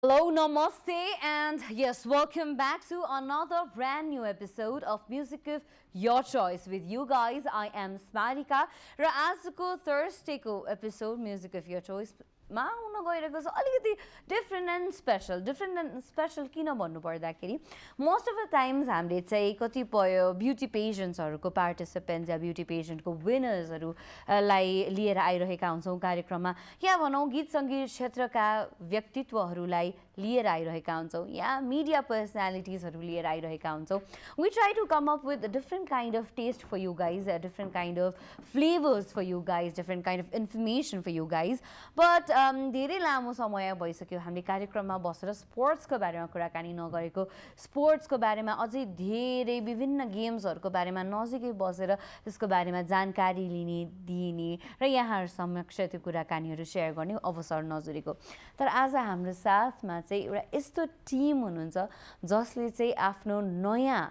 Hello, namaste, and yes, welcome back to another brand new episode of Music of Your Choice with you guys. I am Smarika. र आजको थर्सडेको episode music of your चोइसमा हुन गइरहेको छ अलिकति different and special किन भन्नुपर्दाखेरि most of the times हामीले चाहिँ कतिपय ब्युटी पेजेन्ट्सहरूको पार्टिसिपेन्ट्स या ब्युटी पेजेन्टको विनर्सहरूलाई लिएर आइरहेका हुन्छौँ कार्यक्रममा या भनौँ गीत सङ्गीत क्षेत्रका व्यक्तित्वहरूलाई लिएर आइरहेका हुन्छौँ या मिडिया पर्सनालिटिजहरू लिएर आइरहेका हुन्छौँ we try to come up with different kind of taste for you guys different kind of flavours for you guys different kind of information for you guys but धेरै लामो समय भइसक्यो हामीले कार्यक्रममा बसेर स्पोर्ट्सको बारेमा कुराकानी नगरेको स्पोर्ट्सको बारेमा अझै धेरै विभिन्न गेम्सहरूको बारेमा नजिकै बसेर त्यसको बारेमा जानकारी लिने दिने र यहाँहरू समक्ष त्यो कुराकानीहरू सेयर गर्ने अवसर नजुरेको तर आज हाम्रो साथमा चाहिँ एउटा यस्तो टिम हुनुहुन्छ जसले चाहिँ आफ्नो नयाँ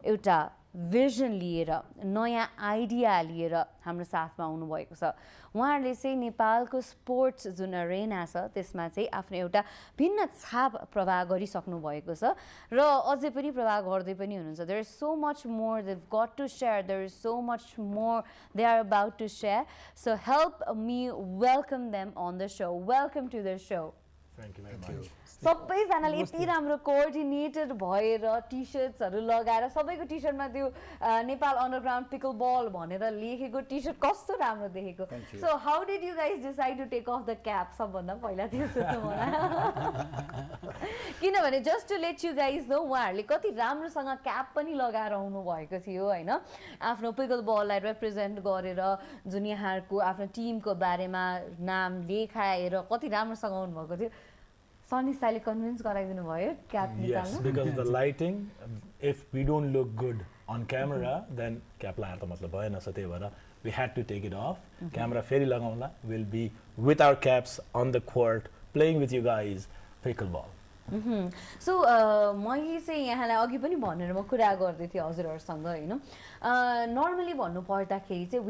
एउटा भिजन लिएर नयाँ आइडिया लिएर हाम्रो साथमा आउनुभएको छ उहाँहरूले चाहिँ नेपालको स्पोर्ट्स जुन अरेना छ त्यसमा चाहिँ आफ्नो एउटा भिन्न छाप प्रभाव गरिसक्नु भएको छ र अझै पनि प्रभाव गर्दै पनि हुनुहुन्छ there is so much more they got to share there is so much more they are about to share so help me welcome them on the so welcome to the so Thank you very much. सबैजनाले यति राम्रो coordinated भएर T सर्ट्सहरू लगाएर सबैको T सर्टमा त्यो Nepal underground pickle बल भनेर लेखेको T short कस्तो राम्रो देखेको so how did you guys decide to take off the cap सबभन्दा पहिला त्यो सोध्नु मलाई किनभने just to let you guys know उहाँहरूले कति राम्रोसँग क्याप पनि लगाएर आउनु भएको थियो होइन आफ्नो पिकल बललाई रिप्रेजेन्ट गरेर जुन यहाँहरूको आफ्नो टिमको बारेमा नाम लेखाएर कति राम्रोसँग आउनुभएको थियो Sunny style convince गराइदिनु भयो क्याप निकाल्नु Yes, because the lighting, if we don't look good on camera, then cap लाएर त मतलब भएन सो त्यही भएर we had to take it off. Camera फेरि लगाउँला. We'll be with our caps on the court, playing with you guys pickleball. So मैले चाहिँ यहाँलाई अघि पनि भनेर म कुरा गर्दै थिएँ हजुरहरूसँग होइन नर्मली भन्नु पर्दाखेरि चाहिँ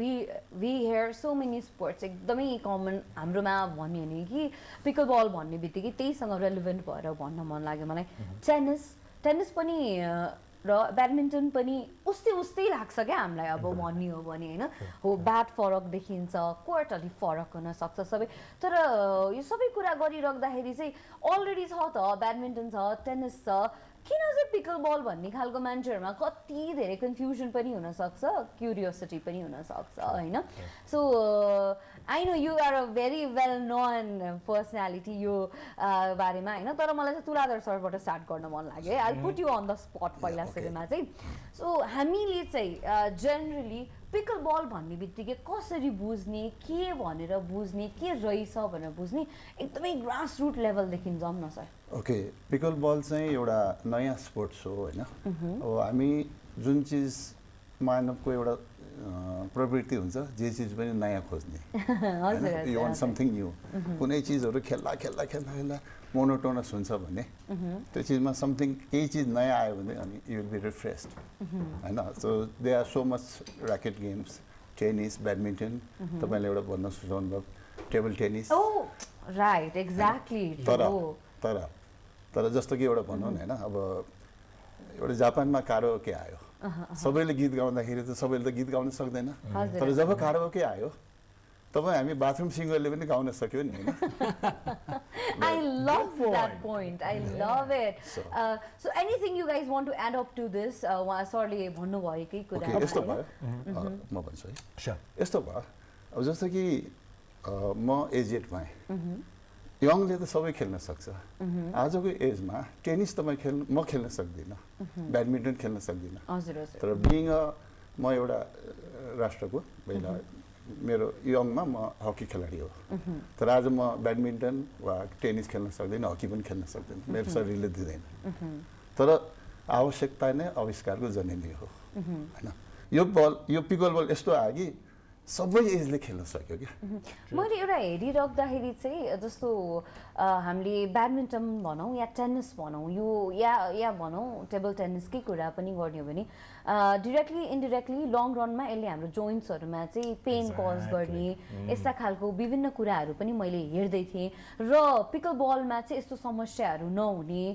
we hear so many sports एकदमै कमन हाम्रोमा भन्यो भने कि पिकल बल भन्ने बित्तिकै त्यहीसँग रेलिभेन्ट भएर भन्न मन लाग्यो मलाई टेनिस पनि र ब्याडमिन्टन पनि उस्तै लाग्छ क्या हामीलाई अब भन्ने हो भने होइन हो ब्याट फरक देखिन्छ कोर्ट अलिक फरक हुनसक्छ सबै तर यो सबै कुरा गरिराख्दाखेरि चाहिँ अलरेडी छ त ब्याडमिन्टन छ टेनिस छ किन चाहिँ पिकल बल भन्ने खालको मान्छेहरूमा कति धेरै कन्फ्युजन पनि हुनसक्छ क्युरियोसिटी पनि हुनसक्छ होइन so I know you are a very well known personality यो बारेमा होइन तर मलाई चाहिँ तुलाधर सरबाट स्टार्ट गर्न मन लाग्यो है I put you on the spot पहिला सुरुमा चाहिँ सो हामीले चाहिँ जेनरली पिकल बल भन्ने बित्तिकै कसरी बुझ्ने के भनेर बुझ्ने के रहेछ भनेर बुझ्ने एकदमै ग्रास रुट लेभलदेखि जाउँ न सर ओके पिकल बल चाहिँ एउटा नयाँ स्पोर्ट्स हो होइन अब हामी जुन चिज मानवको एउटा प्रवृत्ति हुन्छ जे चिज पनि नयाँ खोज्ने यु वान्ट समथिङ न्यू कुनै चिजहरू खेल्दा मोनोटोनस हुन्छ भने त्यो चिजमा समथिङ केही चिज नयाँ आयो भने अनि यु विल बी रिफ्रेस्ड होइन so they are so much racket games tennis badminton तपाईँले एउटा भन्न सुझाउनु भयो टेबल टेनिस राइट एक्ज्याक्टली तर जस्तो कि एउटा भनौँ न होइन अब एउटा जापानमा कारोके आयो सबैले गीत गाउँदाखेरि त सबैले त गीत गाउन सक्दैन तर जब कारोके आयो तब हामी बाथरुम सिङ्गरले पनि गाउन सक्यो नि होइन I love that point. I love it. So anything you guys want to add up to this? उहाँ सरले भन्नुभएकै कुरा यस्तो भयो म भन्छु है Sure. यस्तो भयो अब जस्तो कि म एजेड भएँ यङले त सबै खेल्न सक्छ आजको एजमा टेनिस त म खेल्न सक्दिनँ ब्याडमिन्टन खेल्न सक्दिनँ तर बिइङ म एउटा राष्ट्रको पहिला मेरो यङमा म हकी खेलाडी हो तर आज म ब्याडमिन्टन वा टेनिस खेल्न सक्दिनँ हकी पनि खेल्न सक्दिनँ मेरो शरीरले दिँदैन तर आवश्यकता नै आविष्कारको जननी हो होइन यो पिकल बल यस्तो आयो कि सबै एजले खेल्न सक्यो क्या मैले एउटा हेरिराख्दाखेरि चाहिँ जस्तो हामीले ब्याडमिन्टन भनौँ या टेनिस भनौँ यो या भनौँ टेबल टेनिसकै कुरा पनि गर्ने हो भने डिरेक्टली इन्डिरेक्टली लङ रनमा यसले हाम्रो जोइन्ट्सहरूमा चाहिँ पेन कज गर्ने यस्ता खालको विभिन्न कुराहरू पनि मैले हेर्दै थिएँ र पिकल बलमा चाहिँ यस्तो समस्याहरू नहुने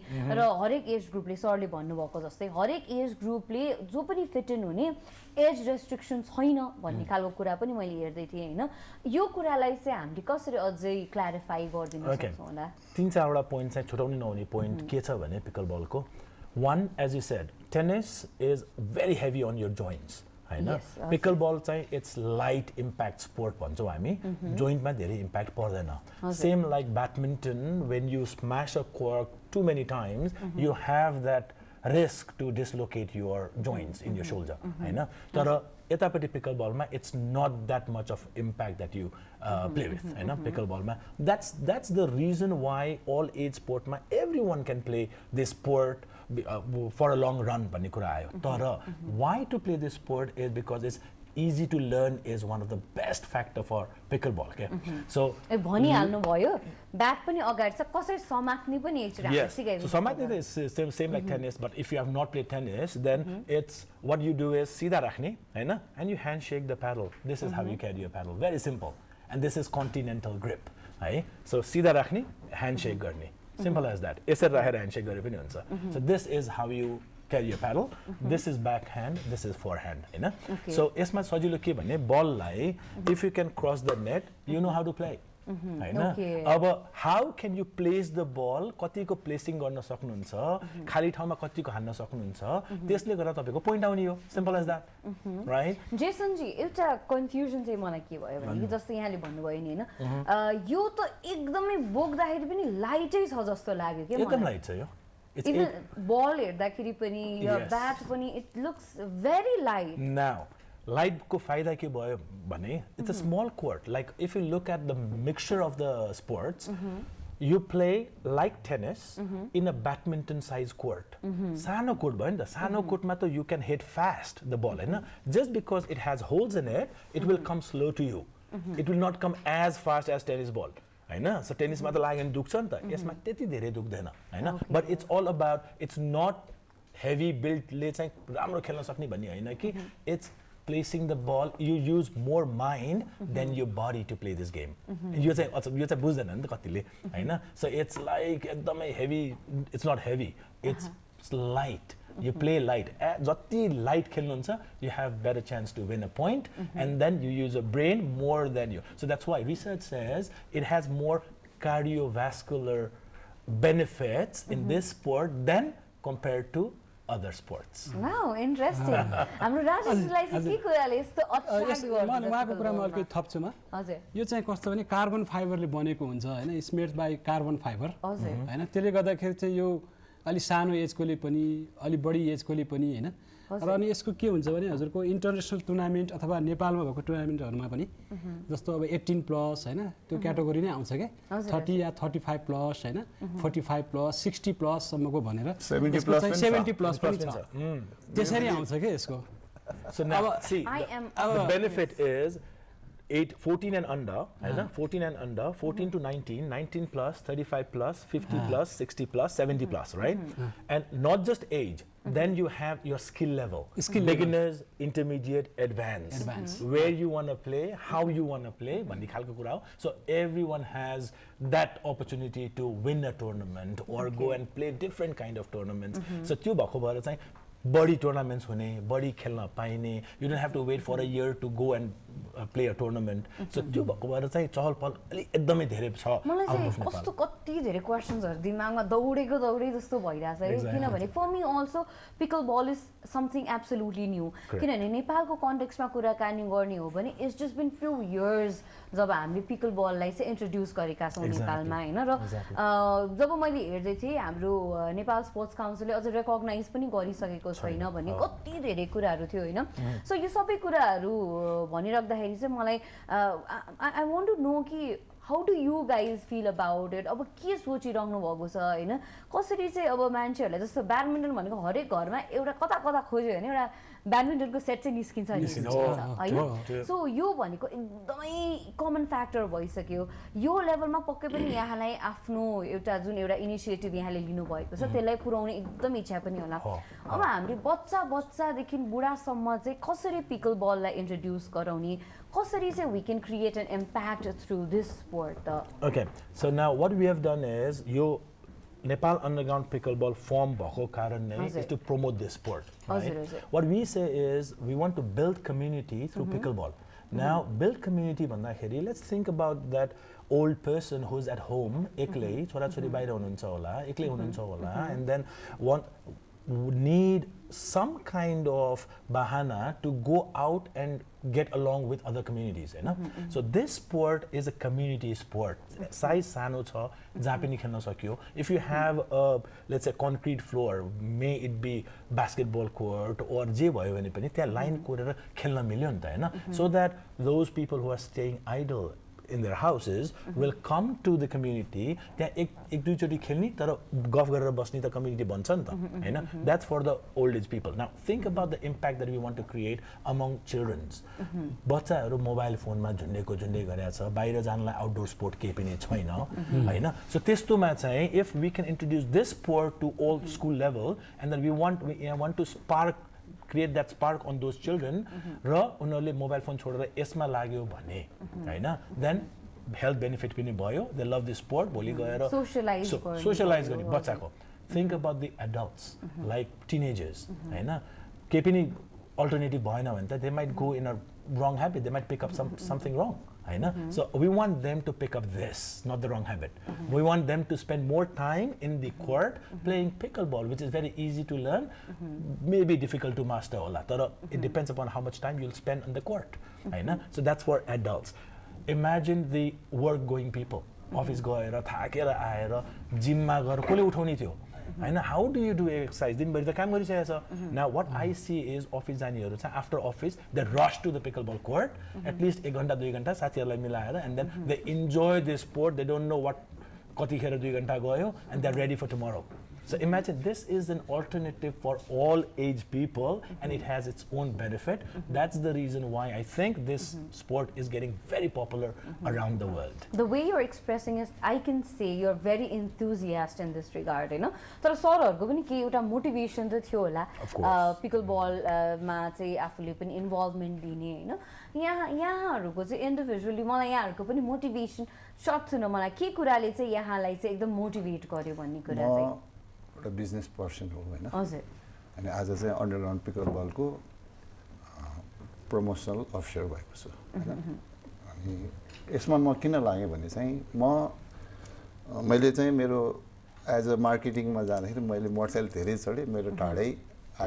र हरेक एज ग्रुपले सरले भन्नुभएको जस्तै हरेक एज ग्रुपले जो पनि फिट इन हुने एज रेस्ट्रिक्सन छैन भन्ने खालको कुरा पनि मैले हेर्दै थिएँ होइन यो कुरालाई चाहिँ हामीले कसरी अझै क्ल्यारिफाई गरिदिन सक्छौँ होला 3-4वटा पोइन्ट चाहिँ छुटाउनै नहुने पोइन्ट के छ भने पिकल बलको one as you said tennis is very heavy on your joints हैन पिकल बल चाहिँ इट्स लाइट इम्प्याक्ट स्पोर्ट भन्छौँ हामी जोइन्टमा धेरै इम्प्याक्ट पर्दैन same like badminton when you smash a cork too many times you have that risk to dislocate your joints in your shoulder हैन तर यतापट्टि pickle बलमा it's not that much of impact that you play with हैन pickle बलमा that's the reason why all age sportमा everyone can play this sport for a long run भन्ने कुरा आयो तर why to play this sport is because it's easy to learn is one of the best factor for pickleball okay so भनिहाल्नु भयो bat पनि अगाडि छ कसरी समात्ने पनि एकचोटि हामीले सिकाइदिनु so समात्ने is same like tennis but if you have not played tennis then it's what you do is सीधा राख्ने हैन and you handshake the paddle this is how you carry your paddle very simple and this is continental grip है so सीधा राख्ने handshake गर्ने simple as that यसरी राखेर handshake गरे पनि हुन्छ so this is how you carry your paddle this is backhand this is forehand हैन so यसमा सजिलो के भने बललाई if you can cross the net you know how to play हैन अब how can you place the ball कतिको placing गर्न सक्नुहुन्छ खाली ठाउँमा कतिको हान्न सक्नुहुन्छ त्यसले गर्दा तपाईको पोइन्ट आउने हो simple as that right Jason ji एउटा कन्फ्युजन चाहिँ मलाई के भयो भने जस्तो यहाँले भन्नुभयो नि हैन यो त एकदमै बोक्दाखेरि पनि लाइटै छ जस्तो लाग्यो के मलाई एकदम लाइट छ यो even ball हेर्दाखेरि पनि यो ब्याट पनि it looks very light now light को फाइदा के भयो भने it's a small court like if you look at the mixture of the sports you play like tennis in a badminton size court सानो कोर्ट भयो नि त सानो कोर्टमा त you can hit fast the ball हैन just because it has holes in it will come slow to you it will not come as fast as tennis ball हैन so टेनिसमा त लाग्यो भने दुख्छ नि त यसमा त्यति धेरै दुख्दैन हैन but it's all about it's not heavy बिल्डले चाहिँ राम्रो खेल्न सक्ने भन्ने हैन कि it's placing the ball you use more mind than your body to play this game यो चाहिँ बुझ्दैन नि त कतिले हैन सो इट्स लाइक एकदमै heavy it's not heavy it's light you play light जति light खेल्नुहुन्छ you have better chance to win a point and then you use a brain more than you so that's why research says it has more cardiovascular benefits in this sport than compared to other sports wow interesting हाम्रो राजेशलाई चाहिँ के कुराले यस्तो attract गर्छ उहाँको कुरामा अलिकति थप्छु म हजुर यो चाहिँ कस्तो भने कार्बन फाइबरले बनेको हुन्छ हैन it's made by carbon fibre हैन त्यसले गर्दाखेरि चाहिँ यो अलि सानो एजकोले पनि अलि बढी एजकोले पनि हैन र अनि यसको के हुन्छ भने हजुरको इन्टरनेसनल टुर्नामेन्ट अथवा नेपालमा भएको टुर्नामेन्टहरुमा पनि जस्तो अब 18 प्लस हैन त्यो क्याटेगोरी नै आउँछ के 30 या 35 प्लस हैन 45 प्लस 60 प्लस सम्मको भनेर 70 प्लस पनि छ त्यसरी आउँछ के यसको so now see the benefit is 14 and under, 14 and under, 14 to 19, 19 plus, 35 plus, 50 plus, 60 plus, 70 plus, right? And not just age, then you have your skill level. Beginners, intermediate, advanced. Where you want to play, how you want to play, so everyone has that opportunity to win a tournament or go and play different kind of tournaments. So त्यो भएको भएर चाहिँ body tournaments हुने बडी खेल्न पाइने you don't have to wait for a year to go and play a tournament so त्यो भएको भएर चाहिँ चहल पहल अलि एकदमै धेरै छ मलाई चाहिँ कस्तो कति धेरै क्वेसन्सहरु दिमागमा दौडेको जस्तो भइराछ है किनभने for me also pickle ball is something absolutely new किनभने नेपालको कन्टेक्स्टमा कुराकानी गर्ने हो भने it's just been few years जब हामीले पिकल बललाई चाहिँ इन्ट्रोड्युस गरेका छौँ नेपालमा हैन र जब मैले हेर्दै थिएँ हाम्रो नेपाल स्पोर्ट्स काउन्सिलले अझ रेकग्नाइज पनि गरिसकेको छैन भन्ने कति धेरै कुराहरू थियो हैन सो यो सबै कुराहरू भनिराख्दाखेरि चाहिँ मलाई आई वान्ट टु नो कि how do you guys feel about it अब के सोचिरहनु भएको छ हैन कसरी चाहिँ अब मान्छेहरूलाई जस्तो ब्याडमिन्टन भनेको हरेक घरमा एउटा कता कता खोज्यो भने एउटा ब्याडमिन्टनको सेट चाहिँ निस्किन्छ होइन सो यो भनेको एकदमै कमन फ्याक्टर भइसक्यो यो लेभलमा पक्कै पनि यहाँलाई आफ्नो एउटा जुन एउटा इनिसिएटिभ यहाँले लिनुभएको छ त्यसलाई पुर्याउने एकदम इच्छा पनि होला अब हामीले बच्चादेखि बुढासम्म चाहिँ कसरी पिकल बललाई इन्ट्रोड्युस गराउने कसरी चाहिँ we can create an impact through this sport Okay, so now what we have done is यो Nepal Underground Pickleball form भएको कारण नै is to promote this sport, right? What we say is we want to build community through pickleball. Now build community भन्दाखेरि let's think about that old person who's at home एक्लै छोराछोरी बाहिर हुनुहुन्छ होला एक्लै हुनुहुन्छ होला and then need some kind of bahana to go out and get along with other communities, you know? So this sport is a community sport. Size sano cha jaha pani khelna sakyo. If you have a let's say concrete floor, may it be basketball court or je bhayo bhane pani tya line korera khelna milyo ni ta हैन so that those people who are staying idle in their houses will come to the community त्यहाँ एक दुई चोटी खेल्ने तर गफ गरेर बस्ने त कम्युनिटी बन्छ नि त हैन that's for the old age people. Now think about the impact that we want to create among childrens. बच्चाहरु मोबाइल फोनमा झुन्डे गरेका छ बाहिर जानलाई आउटडोर स्पोर्ट केही पनि छैन हैन सो त्यस्तोमा चाहिँ if we can introduce this sport to all school level and then we want to create that spark on those children र उनीहरुले मोबाइल फोन छोडेर यसमा लाग्यो भने हैन then health benefit पनि भयो they love this sport भोलि गएर socialize गर्ने बच्चाको think about the adults like teenagers हैन केही पनि alternative भएन भने त they might go in a wrong habit they might pick up something wrong हैन so we want them to pick up this not the wrong habit we want them to spend more time in the court playing pickleball which is very easy to learn maybe difficult to master होला तर it depends upon how much time you'll spend on the court हैन so that's for adults imagine the work going people office गएर थाकेर आएर जिममा गएर कसले उठाउने थियो हैन how do you do exercise दिनभरि त काम गरिसकेको छ now what I see is office जानेहरु चाहिँ after office they rush to the pickleball court at least 1 घण्टा 2 घण्टा साथीहरुलाई मिलाएर and then they enjoy this sport they don't know what कतिखेर 2 घण्टा गयो and they're ready for tomorrow so imagine this is an alternative for all age people and it has its own benefit that's the reason why I think this sport is getting very popular around the world the way you're expressing is I can say you're very enthusiastic in this regard you know तर सरहरुको पनि के एउटा motivation त थियो होला पिकलबल मा चाहिँ आफुले पनि इन्भल्भमेन्ट दिने हैन यहाँहरुको चाहिँ इन्डिभिजुअली मलाई यहाँहरुको पनि मोटिभेसन सर्ट सुन्न मलाई के कुराले चाहिँ यहाँलाई चाहिँ एकदम मोटिभेट गर्यो भन्ने कुरा चाहिँ एउटा बिजनेस पर्सन हो हैन हजुर अनि आज चाहिँ अन्डरग्राउन्ड पिकलबलको प्रमोसनल अफिसर भएको छु हैन अनि यसमा म किन लागे भने चाहिँ मैले चाहिँ मेरो एज अ मार्केटिङमा जाँदाखेरि मैले मोटरसाइकल धेरै चढे मेरो ढाडै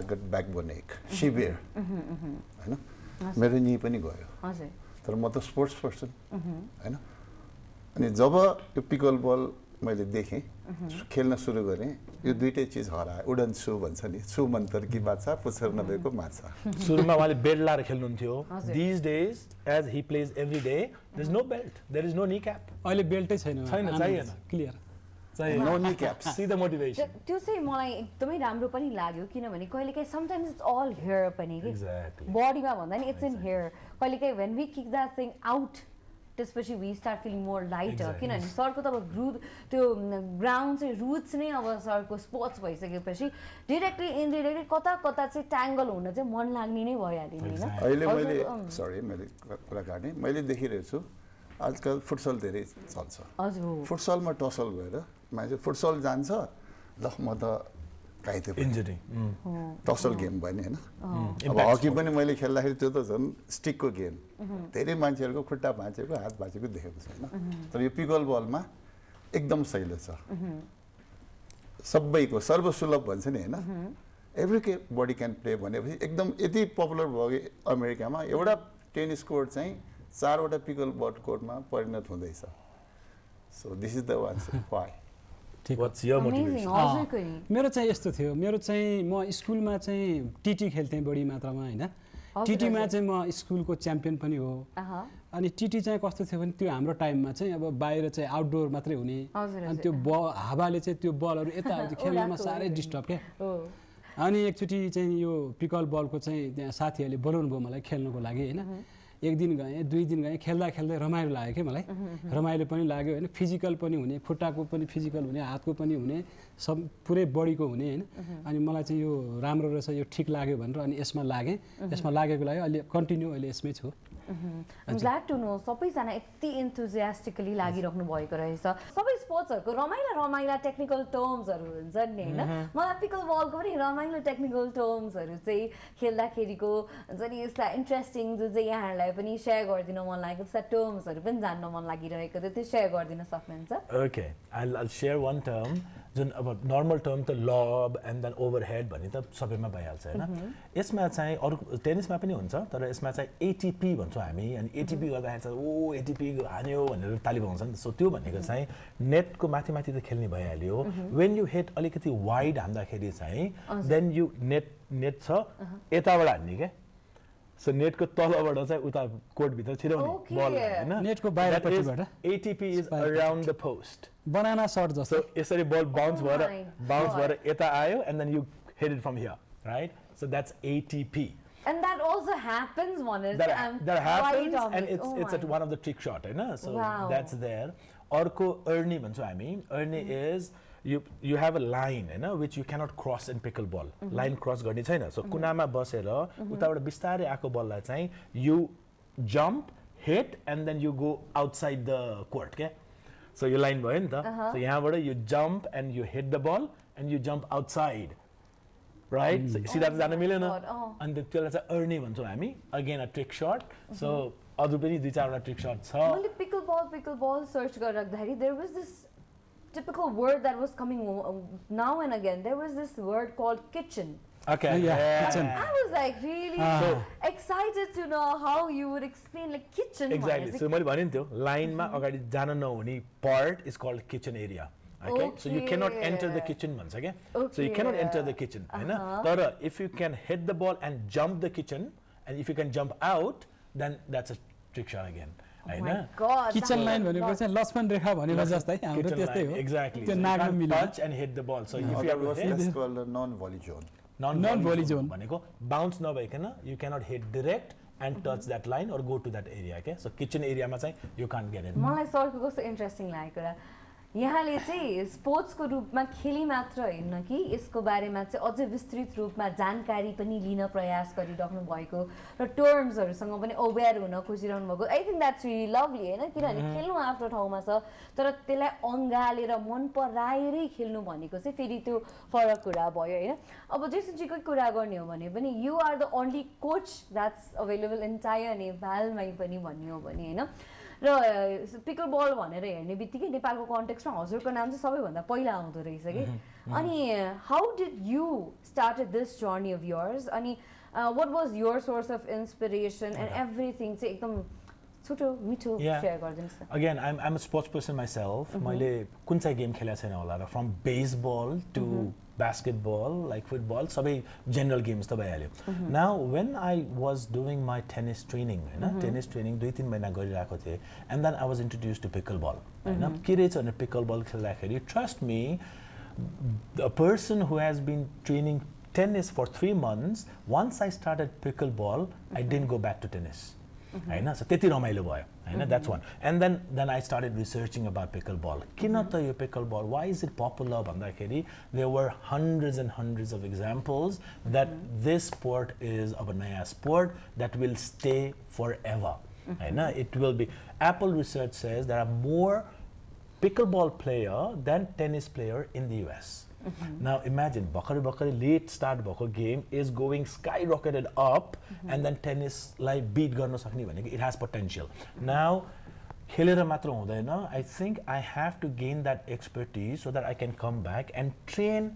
आगत ब्याकबोन एक सिभियर हैन मेरो नी पनि गयो हजुर तर म त स्पोर्ट्स पर्सन हैन अनि जब यो पिकलबल मैले देखेँ खेल्न सुरु गरेँ यो दुईटै चीज हरायो उडन सु भन्छ नि सु मन्तर कि बाछा पुच्छर नभएको माछा सुरुमा उहाँले बेल्ट लाएर खेल्नुहुन्थ्यो these days as he plays every day there is no belt there is no knee cap अहिले बेल्टै छैन चाहिएन क्लियर चाहिएन no kneecap see the motivation त्यो चाहिँ मलाई एकदमै राम्रो पनि लाग्यो किनभने कहिलेकाहीँ समटाइम्स इट्स अल हेयर पनि के बडीमा भन्दा नि इट्स इन हेयर कहिलेकाहीँ when we kick that thing out त्यसपछि we start feeling more lighter किनभने सरको त अब रुट त्यो ग्राउन्ड चाहिँ रुट्स नै अब सरको स्पोर्ट्स भइसकेपछि डिरेक्टली इनडिरेक्टली कता चाहिँ ट्याङ्गल हुन चाहिँ मन लाग्ने नै भइहाल्यो नि हैन अहिले मैले कुरा काटेँ मैले देखिरहेको छु आजकल फुटसल धेरै चल्छ हजुर फुटसलमा टसल भएर मान्छे फुटसल जान्छ ल म त घाइते इन्जरी टसल गेम भयो नि हैन अब हकी पनि मैले खेल्दाखेरि त्यो त झन् स्टिकको गेम धेरै मान्छेहरूको खुट्टा भाँचेको हात भाँचेको देखेको छैन तर यो पिकल बलमा एकदम सहिलो छ सबैको सर्वसुलभ भन्छ नि हैन एभ्री बडी क्यान प्ले भनेपछि एकदम यति पपुलर भयो कि अमेरिकामा एउटा टेनिस कोर्ट चाहिँ 4वटा पिकल बल कोर्टमा परिणत हुँदैछ so this is the answer why What's your motivation? मेरो चाहिँ यस्तो थियो मेरो चाहिँ म स्कुलमा चाहिँ टिटी खेल्थेँ बढी मात्रामा हैन टिटीमा चाहिँ म स्कुलको च्याम्पियन पनि हो अनि टिटी चाहिँ कस्तो थियो भने त्यो हाम्रो टाइममा चाहिँ अब बाहिर चाहिँ आउटडोर मात्रै हुने अनि त्यो हावाले चाहिँ त्यो बलहरु यताउति खेल्नमा साह्रै डिस्टर्ब के अनि एकचोटि चाहिँ यो पिकल बलको चाहिँ त्यहाँ साथीहरूले बोलाउनु भयो मलाई खेल्नुको लागि होइन एक दिन गएँ 2 दिन गएँ खेल्दा खेल्दै रमाइलो लाग्यो क्या मलाई रमाइलो पनि लाग्यो होइन फिजिकल पनि हुने खुट्टाको पनि फिजिकल हुने हातको पनि हुने सब पुरै बडीको हुने होइन अनि मलाई चाहिँ यो राम्रो रहेछ यो ठिक लाग्यो भनेर अनि यसमा लागेँ यसमा लागेको लागि अहिले कन्टिन्यू अहिले यसमै छु ग्ल्याड टु नो सबैजना यति इन्थुजियास्टिकली लागिराख्नु भएको रहेछ सबै स्पोर्ट्सहरूको रमाइला टेक्निकल टर्म्सहरू हुन्छ नि होइन मलाई पिकल बलको पनि रमाइलो टेक्निकल टर्म्सहरू चाहिँ खेल्दाखेरिको हुन्छ नि यस्ता इन्ट्रेस्टिङ जो चाहिँ यहाँहरूलाई पनि सेयर गरिदिन मन लागेको त्यस्ता टर्म्सहरू पनि जान्न मन लागिरहेको थियो त्यो सेयर गरिदिन सक्नुहुन्छ okay I'll share one term जुन अब नर्मल टर्म त लब एन्ड देन ओभरहेड भन्ने त सबैमा भइहाल्छ होइन यसमा चाहिँ अरू टेनिसमा पनि हुन्छ तर यसमा चाहिँ एटिपी भन्छौँ हामी अनि एटिपी गर्दाखेरि चाहिँ ओ एटिपी हान्यो भनेर ताली बजाउँछ नि सो त्यो भनेको चाहिँ नेटको माथि माथि त खेल्ने भइहाल्यो वेन यु हेड अलिकति वाइड हान्दाखेरि चाहिँ देन यु नेट छ यताबाट हान्ने क्या सो नेटको तलबाट चाहिँ उता कोर्टभित्र छिराउने बल होइन नेटको बाहिरपट्टिबाट ATP is around the post banana sort जस्तो यसरी बल बाउन्स भएर यता आयो and then you head it from here right so that's ATP And that also happens that happens and it's at one of the trick shot होइन so that's there अर्को अर्नी भन्छौँ हामी Arni is you have a line होइन which you cannot cross in pickleball line cross गर्ने छैन so कुनामा बसेर उताबाट बिस्तारै आएको बललाई चाहिँ you jump hit and then you go outside the court क्या so यो लाइन भयो नि त so यहाँबाट you jump and you hit the ball and you jump outside right सिधा त जान मिलेन अनि त्यसलाई चाहिँ अर्नी भन्छौँ हामी again a trick shut so अझ पनि 2-4 वटा ट्रिक शट छ मैले पिकलबल search गरिराख्दाखेरि there was this typical word that was coming now and again there was this word called kitchen okay kitchen I was like really excited to know how you would explain like kitchen exactly so मैले भने नि त्यो लाइनमा अगाडि जान नहुने part is called kitchen area okay so you cannot enter the kitchen भन्छ क्या so you cannot enter the kitchen हैन तर if you can hit the ball and jump the kitchen and if you can jump out then that's a trick shot again हैन kitchen line भनेको चाहिँ लक्ष्मण रेखा भनेको जस्तै हाम्रो त्यस्तै हो exactly त्यो नाकमा मिल्छ touch and hit the ball so if you have to hit called non volley zone non volley zone भनेको bounce नभइकन you cannot hit direct and touch that line or go to that area okay so kitchen area मा चाहिँ you can't get it मलाई सर्टको कस्तो interesting लागेको र यहाँले चाहिँ स्पोर्ट्सको रूपमा खेली मात्र होइन कि यसको बारेमा चाहिँ अझै विस्तृत रूपमा जानकारी पनि लिन प्रयास गरिराख्नु भएको र टर्म्सहरूसँग पनि अवेर हुन खोजिरहनु भएको I think that's really lovely होइन किनभने खेल्नु आफ्नो ठाउँमा छ तर त्यसलाई अँगालेर मन पराएरै खेल्नु भनेको चाहिँ फेरि त्यो फरक कुरा भयो होइन अब जेसुजीकै कुरा गर्ने हो भने पनि you are the only coach that's available entire नेपालमै पनि भन्ने हो भने होइन र पिकल बल भनेर हेर्ने बित्तिकै नेपालको कन्टेक्स्टमा हजुरको नाम चाहिँ सबैभन्दा पहिला आउँदो रहेछ कि अनि how did you started this journey of yours अनि what was your source of inspiration and everything चाहिँ एकदम छोटो मिठो सेयर गरिदिनुहोस् न again I'm a sports person myself मैले कुन चाहिँ गेम खेलेको छैन होला र from baseball to basketball like football सबै general games त भइहाल्यो now when I was doing my tennis training हैन tennis training 2-3 महिना गरिरहेको थिएँ and then I was introduced to pickleball हैन के रहेछ भने pickleball खेल्दाखेरि trust me a person who has been training tennis for 3 months once I started pickleball I didn't go back to tennis हैन so त्यति रमाइलो भयो हैन that's one and then I started researching about pickleball किन त यो pickleball why is it popular भन्दाखेरि there were hundreds and hundreds of examples that this sport is of a नयाँ sport that will stay forever हैन it will be Apple research says there are more pickleball player than tennis player in the US now imagine भर्खरै late start भएको game is going sky rocketed up and then टेनिसलाई beat गर्न सक्ने भनेको it has potential now खेलेर मात्र हुँदैन I think I have to gain that expertise so that I can come back and train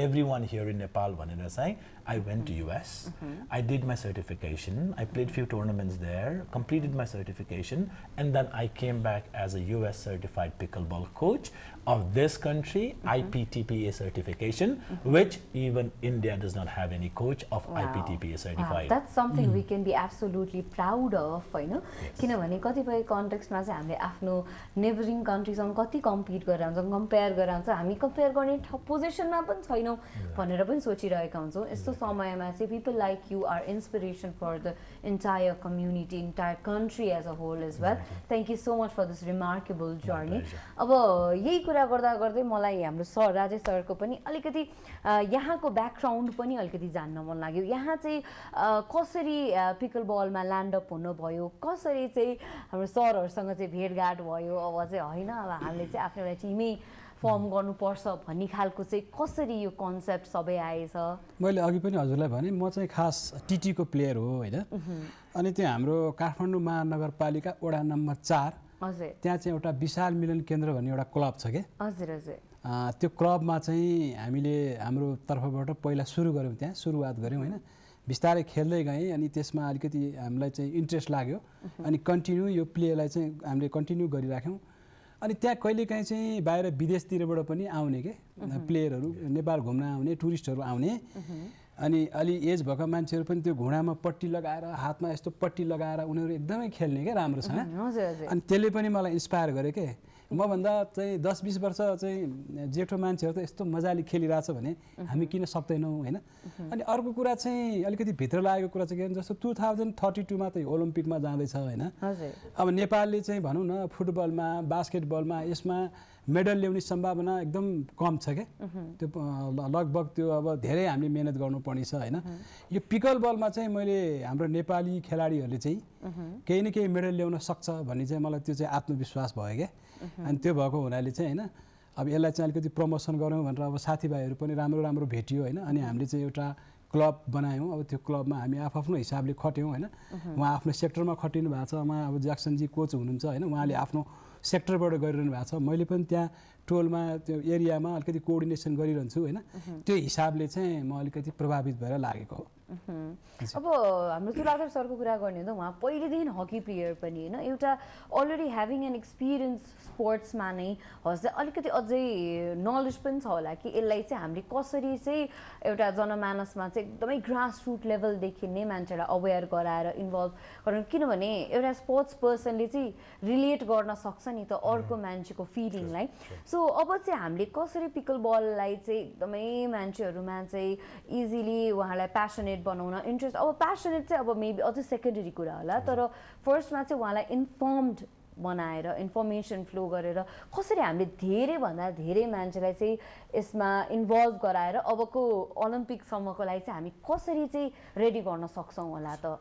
every one here in Nepal भनेर चाहिँ I went to US. I did my certification. I played few tournaments there, completed my certification, and then I came back as a US certified pickleball coach of this country, IPTPA certification, which even India does not have any coach of IPTPA certified. That's something we can be absolutely proud of, हैन? किनभने कतिपय कन्टेक्स्टमा चाहिँ हामीले आफ्नो neighbouring कन्ट्रीसँग कति compete गरेर हुन्छ, compare गरेर हुन्छ, हामी कम्पेयर गर्ने पोजिसनमा पनि छैनौँ भनेर पनि सोचिरहेका हुन्छौँ। यस्तो समयमा चाहिँ people like you are inspiration for the entire community, entire country as a whole as well. Thank you so much for this remarkable journey. अब यही कुरा गर्दा गर्दै मलाई हाम्रो सर राजेश सरको पनि अलिकति यहाँको ब्याकग्राउन्ड पनि अलिकति जान्न मन लाग्यो। यहाँ चाहिँ कसरी पिकल बलमा ल्यान्ड अप हुनुभयो, कसरी चाहिँ हाम्रो सरहरूसँग चाहिँ भेटघाट भयो, अब चाहिँ होइन अब हामीले चाहिँ आफ्नो एउटा टिमै फर्म गर्नुपर्छ भन्ने खालको चाहिँ कसरी यो कन्सेप्ट सबै आएछ? मैले अघि पनि हजुरलाई भने म चाहिँ खास टिटीको प्लेयर हो होइन। अनि त्यो हाम्रो काठमाडौँ महानगरपालिका वडा नम्बर 4 हजुर त्यहाँ चाहिँ एउटा विशाल मिलन केन्द्र भन्ने एउटा क्लब छ के। हजुर हजुर त्यो क्लबमा चाहिँ हामीले हाम्रो तर्फबाट पहिला सुरु गऱ्यौँ, त्यहाँ सुरुवात गऱ्यौँ होइन। बिस्तारै खेल्दै गएँ अनि त्यसमा अलिकति हामीलाई चाहिँ इन्ट्रेस्ट लाग्यो अनि कन्टिन्यू यो प्लेलाई चाहिँ हामीले कन्टिन्यू गरिराख्यौँ। अनि त्यहाँ कहिलेकाहीँ चाहिँ बाहिर विदेशतिरबाट पनि आउने के प्लेयरहरू, नेपाल घुम्न आउने टुरिस्टहरू आउने। अनि अलि एज भएका मान्छेहरू पनि त्यो घुँडामा पट्टी लगाएर हातमा यस्तो पट्टी लगाएर उनीहरू एकदमै खेल्ने क्या राम्रोसँग। अनि त्यसले पनि मलाई इन्सपायर गर्यो के। मभन्दा चाहिँ 10-20 वर्ष चाहिँ जेठो मान्छेहरू त यस्तो मजाले खेलिरहेछ भने हामी किन सक्दैनौँ होइन। अनि अर्को कुरा चाहिँ अलिकति भित्र लागेको कुरा चाहिँ के भने जस्तो 2032मा त ओलम्पिकमा जाँदैछ होइन। अब नेपालले चाहिँ भनौँ न फुटबलमा बास्केटबलमा यसमा मेडल ल्याउने सम्भावना एकदम कम छ क्या। त्यो लगभग त्यो अब धेरै हामीले मेहनत गर्नुपर्ने छ होइन। यो पिकल बलमा चाहिँ मैले हाम्रो नेपाली खेलाडीहरूले चाहिँ केही न केही मेडल ल्याउन सक्छ भन्ने चाहिँ मलाई त्यो चाहिँ आत्मविश्वास भयो क्या। अनि त्यो भएको हुनाले चाहिँ होइन अब यसलाई चाहिँ अलिकति प्रमोसन गरौँ भनेर अब साथीभाइहरू पनि राम्रो राम्रो भेटियो होइन। अनि हामीले चाहिँ एउटा क्लब बनायौँ। अब त्यो क्लबमा हामी आफ्नो हिसाबले खट्यौँ होइन। उहाँ आफ्नो सेक्टरमा खटिनु भएको छ। उहाँ अब ज्याक्सनजी कोच हुनुहुन्छ होइन, उहाँले आफ्नो सेक्टरबाट गरिरहनु भएको छ। मैले पनि त्यहाँ टोलमा त्यो एरियामा अलिकति कोअर्डिनेसन गरिरहन्छु होइन। त्यो हिसाबले चाहिँ म अलिकति प्रभावित भएर लागेको हो। अब हाम्रो तुलाधर सरको कुरा गर्ने हो त उहाँ पहिलेदेखि हकी प्लेयर पनि होइन, एउटा अलरेडी ह्याभिङ एन एक्सपिरियन्स स्पोर्ट्समा नै हजुर अलिकति अझै नलेज पनि छ होला कि यसलाई चाहिँ हामीले कसरी चाहिँ एउटा जनमानसमा चाहिँ एकदमै ग्रास रुट लेभलदेखि नै मान्छेलाई अवेर गराएर इन्भल्भ गराउनु, किनभने एउटा स्पोर्ट्स पर्सनले चाहिँ रिलेट गर्न सक्छ नि त अर्को मान्छेको फिलिङलाई। सो अब चाहिँ हामीले कसरी पिकल बललाई चाहिँ एकदमै मान्छेहरूमा चाहिँ इजिली उहाँलाई प्यासनेट बनाउन इन्ट्रेस्ट, अब प्यासनेट चाहिँ अब मेबी अझै सेकेन्डरी कुरा होला, तर फर्स्टमा चाहिँ उहाँलाई इन्फर्मड बनाएर इन्फर्मेसन फ्लो गरेर कसरी हामीले धेरैभन्दा धेरै मान्छेलाई चाहिँ यसमा इन्भल्भ गराएर अबको ओलम्पिकसम्मको लागि चाहिँ हामी कसरी चाहिँ रेडी गर्न सक्छौँ होला त?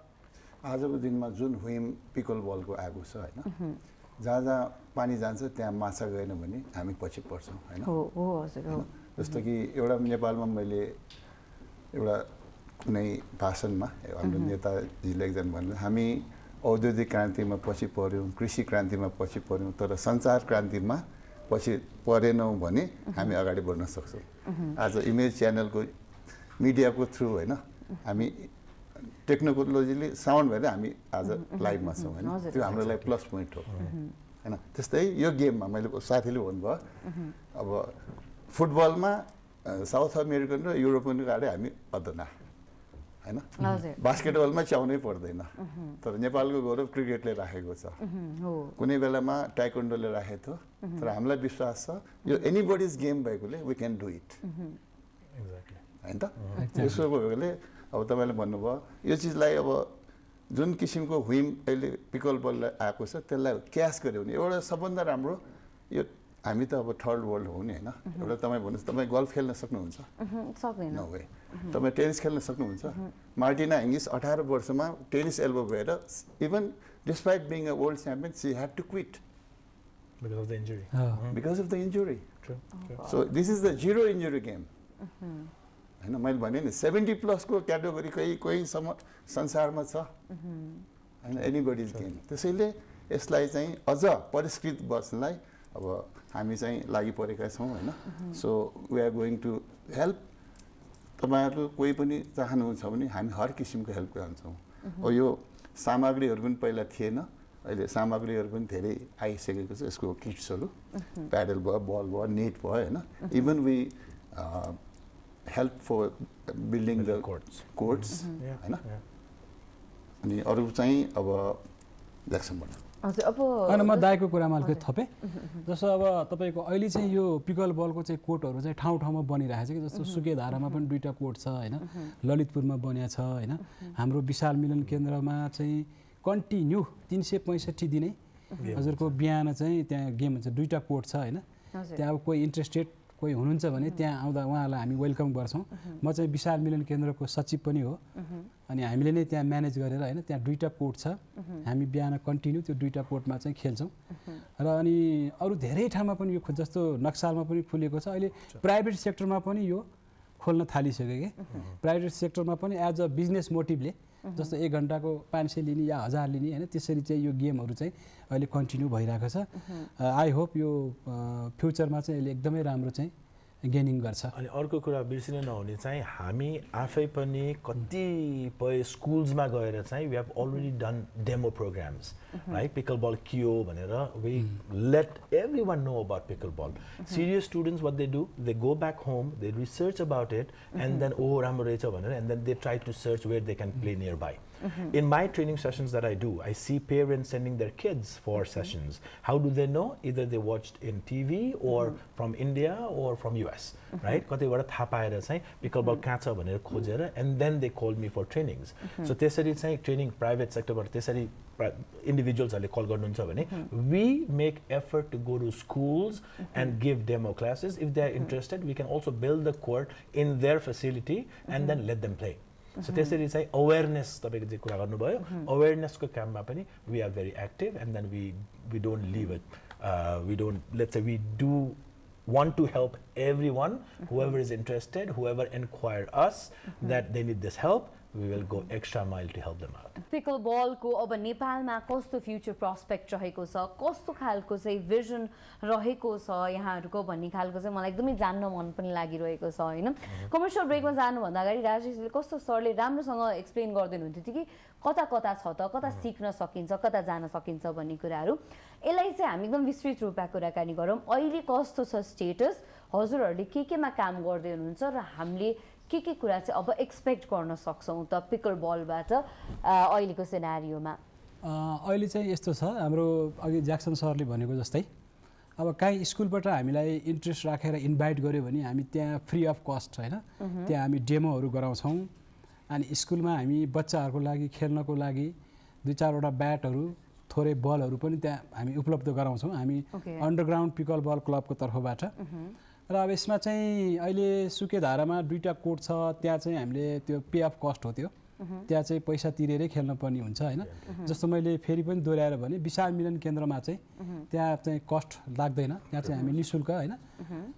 आजको दिनमा जुन हुइम पिकल बलको आएको छ होइन, जहाँ जहाँ पानी जान्छ त्यहाँ माछा गएन भने हामी पछि पर्छौँ होइन। जस्तो कि एउटा नेपालमा मैले एउटा कुनै भाषणमा हाम्रो नेताजीले एकजना भन्नु, हामी औद्योगिक क्रान्तिमा पछि पऱ्यौँ, कृषि क्रान्तिमा पछि पऱ्यौँ, तर सञ्चार क्रान्तिमा पछि परेनौँ भने हामी अगाडि बढ्न सक्छौँ। आज इमेज च्यानलको मिडियाको थ्रु होइन हामी टेक्नोलोजीले साउन्ड भएर हामी आज लाइभमा छौँ होइन, त्यो हाम्रो लागि प्लस पोइन्ट हो होइन। त्यस्तै यो गेममा मैले साथीले भन्नुभयो अब फुटबलमा साउथ अमेरिकन र युरोपियनको गाडी हामी अधुना होइन, बास्केटबलमा च्याउनै पर्दैन, तर नेपालको गौरव क्रिकेटले राखेको छ, कुनै बेलामा टाइकोन्डोले राखेको थियो, तर हामीलाई विश्वास छ यो एनीबडीज गेम भएकोले वी क्यान डु इट होइन त। त्यसो भएकोले अब तपाईँले भन्नुभयो यो चिजलाई अब जुन किसिमको हुइम अहिले पिकल बललाई आएको छ त्यसलाई क्यास गऱ्यो भने एउटा सबभन्दा राम्रो यो हामी त अब थर्ड वर्ल्ड हो नि होइन। एउटा तपाईँ भन्नुहोस् तपाईँ गल्फ खेल्न सक्नुहुन्छ? सक्दैन। No way. तपाईँ टेनिस खेल्न सक्नुहुन्छ? मार्टिना हिङ्गिस 18 वर्षमा टेनिस एल्बो भएर even despite being a world champion she had to quit because of the injury. Because of the injury. True. So this is the zero injury game. होइन मैले भने नि 70+ को क्याटेगोरी कोही संसारमा छ होइन, एनीबडीज गेम। त्यसैले यसलाई चाहिँ अझ परिष्कृत बस्नलाई अब हामी चाहिँ लागि परेका छौँ होइन। So we are going to help तपाईहरु कोही पनि चाहनुहुन्छ भने हामी हर किसिमको हेल्प गर्छौँ। अब यो सामग्रीहरु पनि पहिला थिएन, अहिले सामग्रीहरु पनि धेरै आइसकेको छ। यसको किट्सहरु, प्याडल भयो, बल भयो, नेट भयो हैन। Even we help for building the courts हैन। अनि अरु चाहिँ अब ज्याक्सनबाट हजुर अब अनि म दाइको कुरामा अलिकति थपेँ। जस्तो अब तपाईँको अहिले चाहिँ यो पिकल बलको चाहिँ कोर्टहरू चाहिँ ठाउँ ठाउँमा बनिरहेको छ कि जस्तो सुकेधारामा पनि 2टा कोर्ट छ होइन, ललितपुरमा बनिया छ होइन, हाम्रो विशाल मिलन केन्द्रमा चाहिँ कन्टिन्यू 365 दिनै हजुरको बिहान चाहिँ त्यहाँ गेम हुन्छ, 2टा कोर्ट छ होइन। त्यहाँ अब कोही इन्ट्रेस्टेड कोही हुनुहुन्छ भने त्यहाँ आउँदा उहाँलाई हामी वेलकम गर्छौँ। म चाहिँ विशाल मिलन केन्द्रको सचिव पनि हो अनि हामीले नै त्यहाँ म्यानेज गरेर होइन, त्यहाँ 2टा कोर्ट छ, हामी बिहान कन्टिन्यू त्यो 2टा कोर्टमा चाहिँ खेल्छौँ। र अनि अरू धेरै ठाउँमा पनि यो जस्तो नक्सालमा पनि खुलेको छ। अहिले प्राइभेट सेक्टरमा पनि यो खोल्न थालिसक्यो कि प्राइभेट सेक्टरमा पनि एज अ बिजनेस मोटिभले जस्तो 1 घन्टाको 500 लिने या 1000 लिने होइन, त्यसरी चाहिँ यो गेमहरू चाहिँ अहिले कन्टिन्यू भइरहेको छ। आई होप यो फ्युचरमा चाहिँ यसले एकदमै राम्रो चाहिँ गेनिङ गर्छ। अनि अर्को कुरा बिर्सिनु नहुने चाहिँ हामी आफै पनि कतिपय स्कुल्समा गएर चाहिँ we have already done demo programs right, pickle ball के हो भनेर we let everyone know about pickle ball. Serious students what they do, they go back home, they research about it and then oh राम्रो रहेछ भनेर and then they try to search where they can play nearby. In my training sessions that I do, I see parents sending their kids for sessions. How do they know? Either they watched in TV or from India or from US, right? कतैबाट थाहा पाएर चाहिँ पिकलबल कहाँ छ भनेर खोजेर and then they called me for trainings. So त्यसरी चाहिँ training private सेक्टरबाट त्यसरी इन्डिभिजुअल्सहरूले कल गर्नुहुन्छ भने we make effort to go to schools and give demo classes. If they are interested, we can also build the court in their facility and then let them play. So त्यसरी चाहिँ awareness तपाईको जे कुरा गर्नुभयो अवेरनेसको काममा पनि we are very active and then we don't leave it, we don't, let's say we do want to help everyone, whoever is interested, whoever inquire us that they need this help, we will go extra mile to help them out. Pickle बलको अब नेपालमा कस्तो future prospect रहेको छ, कस्तो खालको चाहिँ vision रहेको छ यहाँहरूको भन्ने खालको चाहिँ मलाई एकदमै जान्न मन पनि लागिरहेको छ होइन। कमर्सियल ब्रेकमा जानुभन्दा अगाडि राजेशले कस्तो सरले राम्रोसँग एक्सप्लेन गरिदिनुहुन्थ्यो कि कता कता छ त, कता सिक्न सकिन्छ, कता जान सकिन्छ भन्ने कुराहरू। यसलाई चाहिँ हामी एकदम विस्तृत रूपमा कुराकानी गरौँ। अहिले कस्तो छ स्टेटस, हजुरहरूले केमा काम गर्दै हुनुहुन्छ र हामीले के कुरा चाहिँ अब एक्सपेक्ट गर्न सक्छौँ त पिकल बलबाट अहिलेको सिनारियोमा? अहिले चाहिँ यस्तो छ, हाम्रो अघि ज्याक्सन सरले भनेको जस्तै अब काहीँ स्कुलबाट हामीलाई इन्ट्रेस्ट राखेर इन्भाइट गर्यो भने हामी त्यहाँ फ्री अफ कस्ट होइन, त्यहाँ हामी डेमोहरू गराउँछौँ। अनि स्कुलमा हामी बच्चाहरूको लागि खेल्नको लागि 2-4वटा ब्याटहरू, थोरै बलहरू पनि त्यहाँ हामी उपलब्ध गराउँछौँ हामी अन्डरग्राउन्ड पिकल बल क्लबको तर्फबाट। र अब यसमा चाहिँ अहिले सुकेधारामा 2टा कोर्ट छ, त्यहाँ चाहिँ हामीले त्यो पे अफ कस्ट हो, त्यो त्यहाँ चाहिँ पैसा तिरेरै खेल्न पर्ने हुन्छ होइन। जस्तो मैले फेरि पनि दोहोऱ्याएर भने विशाल मिलन केन्द्रमा चाहिँ त्यहाँ चाहिँ कस्ट लाग्दैन, त्यहाँ चाहिँ हामी निःशुल्क होइन,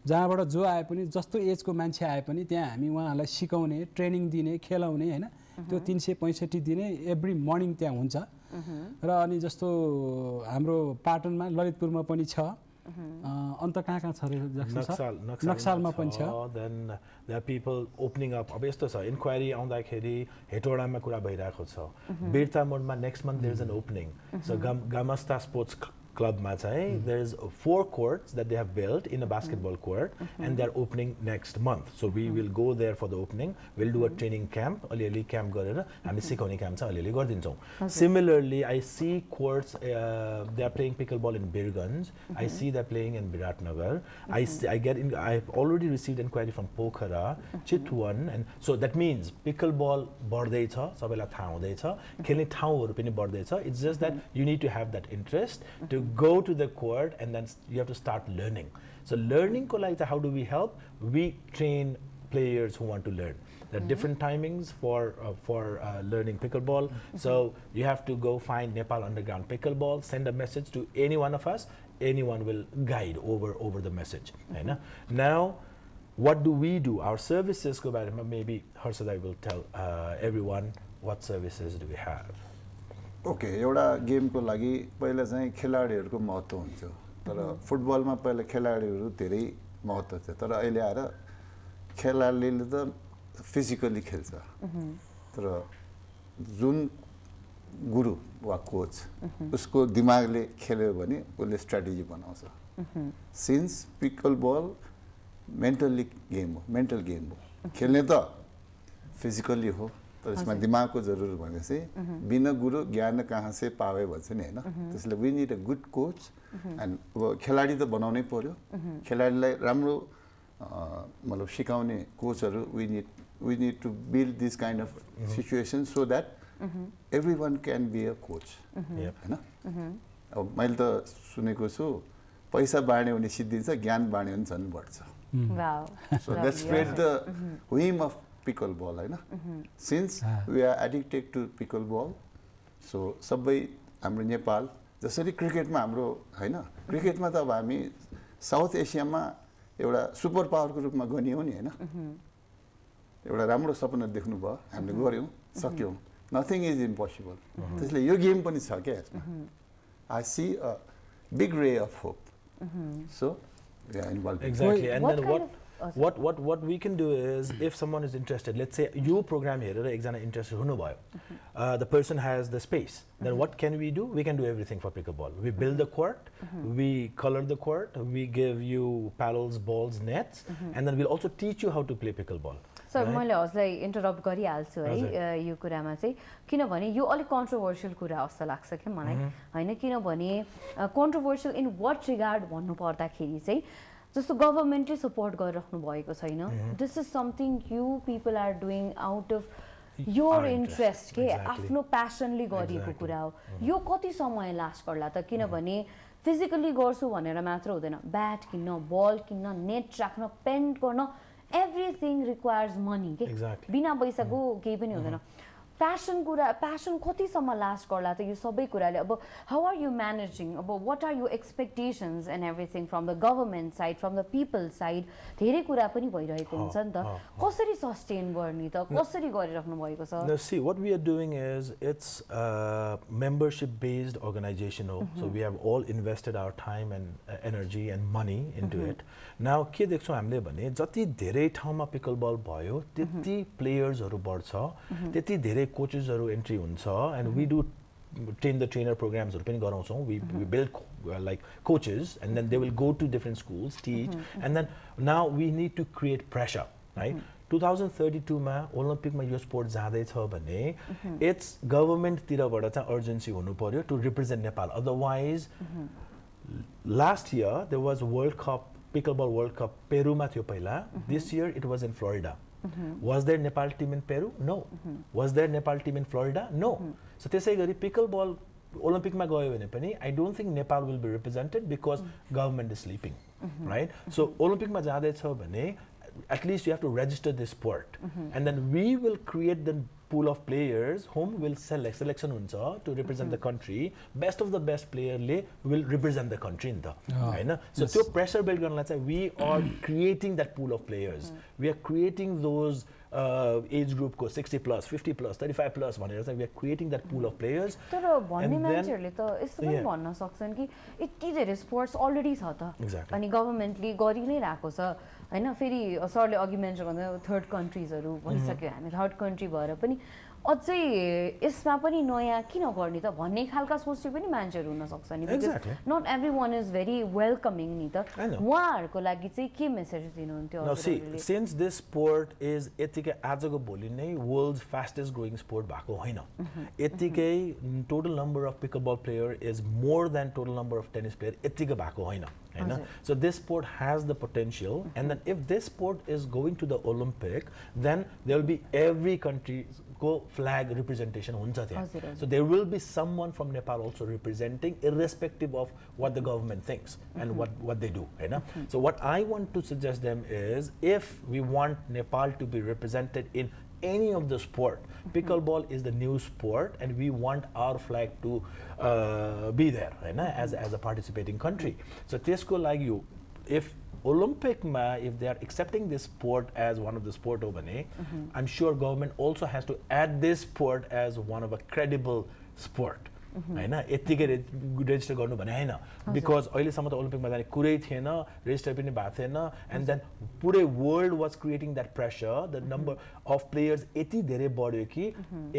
जहाँबाट जो आए पनि जस्तो एजको मान्छे आए पनि त्यहाँ हामी उहाँहरूलाई सिकाउने, ट्रेनिङ दिने, खेलाउने होइन, त्यो 365 दिने एभ्री मर्निङ त्यहाँ हुन्छ। र अनि जस्तो हाम्रो पाटनमा ललितपुरमा पनि छ, अन्त कहाँ छ रे नक्सालमा पनि छ। Then there people opening up. अब यस्तो छ, इन्क्वायरी आउँदाखेरि हेटौडामा कुरा भइरहेको छ, बिर्ता मोडमा next month there is an opening. So गामस्ता स्पोर्ट्स क्लबमा चाहिँ there is 4 courts that they have built in a basketball court and they are opening next month. So we will go there for the opening. We'll do a training camp, अलिअलि camp गरेर हामी सिकाउने काम चाहिँ अलिअलि गरिदिन्छौँ। Similarly, I see courts they are playing pickleball in Birganj. I see they're playing in Biratnagar. I've already received inquiry from Pokhara, Chitwan, and so that means pickleball बढ्दैछ, सबैलाई थाहा हुँदैछ, खेल्ने ठाउँहरू पनि बढ्दैछ. It's just that you need to have that interest to go to the court and then you have to start learning. So learning ko like how do we help? We train players who want to learn. There are different timings for learning pickleball. So you have to go find Nepal Underground Pickleball, send a message to any one of us, anyone will guide over the message. Now what do we do? Our services go back, maybe Harshadai will tell everyone what services do we have. Okay, एउटा गेमको लागि पहिला चाहिँ खेलाडीहरूको महत्त्व हुन्छ, तर फुटबलमा पहिला खेलाडीहरू धेरै महत्त्व थियो, तर अहिले आएर खेलाडीले त फिजिकली खेल्छ तर जुन गुरु वा कोच उसको दिमागले खेल्यो भने उसले स्ट्र्याटेजी बनाउँछ सिन्स पिकल बल मेन्टल गेम हो खेल्ने त फिजिकली हो तर यसमा दिमागको जरुरत भने चाहिँ बिना गुरु ज्ञान कहाँ से पावे भन्छ नि होइन त्यसले we need a good coach and अब खेलाडी त बनाउनै पर्यो खेलाडीलाई राम्रो मतलब सिकाउने कोचहरू we need to build this kind of situation so that everyone can be a coach हैन अब मैले त सुनेको छु पैसा बाँड्यो भने सिद्धिन्छ ज्ञान बाँड्यो भने झन् बढ्छ so let's spread the whim of pickleball हैन since we are addicted to pickleball so सबै हाम्रो नेपाल जसरी क्रिकेटमा हाम्रो हैन क्रिकेटमा त अब हामी साउथ एसियामा एउटा सुपर पावरको रूपमा गनियौ नि हैन एउटा राम्रो सपना देख्नु भयो हामीले गर्यौं सक्यौं नथिङ इज इम्पोसिबल त्यसले यो गेम पनि छ के यसमा I see a big ray of hope so we are involved Exactly. And then what we can do is if someone is interested, let's say you program here, exana interested हुनु भयो, the person has the space, then what can we do? We can do everything for pickleball. We build the court, we color the court, we give you paddles, balls, nets, and then we'll also teach you how to play pickleball. Sir मैले हजुरलाई interrupt गरिहाल्छु है यो कुरामा चाहिँ किनभने यो अलिक कन्ट्रोभर्सियल कुरा जस्तो लाग्छ कि मलाई होइन किनभने कन्ट्रोभर्सियल इन वाट रिगार्ड भन्नु पर्दाखेरि चाहिँ जस्तो गभर्मेन्टले सपोर्ट गरिराख्नु भएको छैन this is something you people are doing out of your interest के आफ्नो प्यासनले गरिएको कुरा हो यो कति समय लास्ट गर्ला त किनभने फिजिकली गर्छु भनेर मात्र हुँदैन ब्याट किन्न बल किन्न नेट राख्न पेन्ट गर्न everything requires money के बिना पैसाको केही पनि हुँदैन प्यासन कतिसम्म लास्ट गर्ला त यो सबै कुराले अब हाउ आर यु म्यानेजिङ अब what are you expectations and everything from the government side from the people side धेरै कुरा पनि भइरहेको हुन्छ नि त कसरी सस्टेन गर्ने त कसरी गरिराख्नु भएको छ Now see what we are doing is it's a membership based organization so we have all invested our time and energy and money into it now के देख्छौं हामीले भने जति धेरै ठाउँमा पिकलबल भयो त्यति प्लेयर्सहरु बढ्छ त्यति धेरै कोचेसहरु एन्ट्री हुन्छ and we do train the trainer programs पनि गराउँछौं we build like coaches and then they will go to different schools teach and then now we need to create pressure right 2032 मा ओलम्पिकमा यो स्पोर्ट जाँदै छ भने it's government तिरबाट चाहिँ urgency हुनु पर्यो to represent Nepal otherwise last year there was world cup pickleball world cup पेरुमा थियो पहिला this year it was in Florida was there Nepal team in Peru no was there Nepal team in Florida no so त्यसै गरी पिकलबल ओलम्पिकमा गयो भने पनि I don't think Nepal will be represented because government is sleeping right so ओलम्पिकमा जाँदै छ भने at least you have to register this sport and then we will create the pool of players whom will selection huncha to represent the country best of the best player le will represent the country in the haina so त्यो pressure build गर्नलाई चाहिँ we are creating that pool of players we are creating those age group को 60 plus 50 plus 35 plus भनेर चाहिँ we are creating that pool of players तर भन्ने मान्छेहरुले त यस्तो पनि भन्न सक्छन् कि यति धेरै स्पोर्ट्स अलरेडी छ त अनि गभर्नमेन्टले गरि नै राखेको छ हैन फेरि सरले अघि मेन्सन गर्दै थर्ड कन्ट्रीजहरु भइसक्यो हामी थर्ड कन्ट्री भएर पनि अझै यसमा पनि नयाँ किन गर्ने त भन्ने खालका सोच्ने पनि मान्छेहरु हुन सक्छ नि because not everyone is very welcoming नि त उहाँहरुको लागि चाहिँ के मेसेज दिनुहुन्थ्यो हजुरले सिन्स दिस स्पोर्ट इज यतिकै आजको भोलि नै वर्ल्ड्स फास्टेस्ट ग्रोइङ स्पोर्ट भएको होइन यतिकै total number of pickleball player is more than total number of tennis player यतिकै भएको होइन हैन so this sport has the potential and then if this sport is going to the Olympic then there will be every country go flag representation huncha त्यहाँ so there will be someone from Nepal also representing irrespective of what the government thinks and what they do हैन so what I want to suggest them is if we want Nepal to be represented in any of the sport pickleball is the new sport and we want our flag to be there right as a participating country so त्यसको लागि if Olympic ma if they are accepting this sport as one of the sport over I'm sure government also has to add this sport as one of a credible sport हैन यतिकै resistor गर्नु भने हैन because अहिलेसम्म त ओलम्पिकमा जाने कुरै थिएन रेजिस्टर पनि भएको थिएन एन्ड देन पुरै world was creating that pressure the number of players यति धेरै बढ्यो कि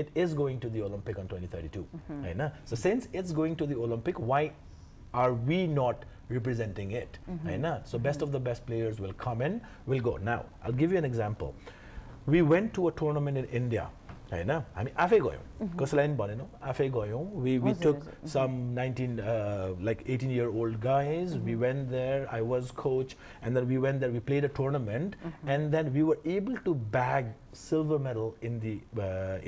it is going to the Olympic on 2032 हैन so since it's going to the Olympic why are we not representing it so best of the best players will come in will go now I'll give you an example we went to a tournament in India हामी आफै गयौँ कसैलाई पनि भनेनौँ आफै गयौँ we took some 18-year-old guys we went there I was coach and then we went there we played a tournament and then we were able to bag silver medal in the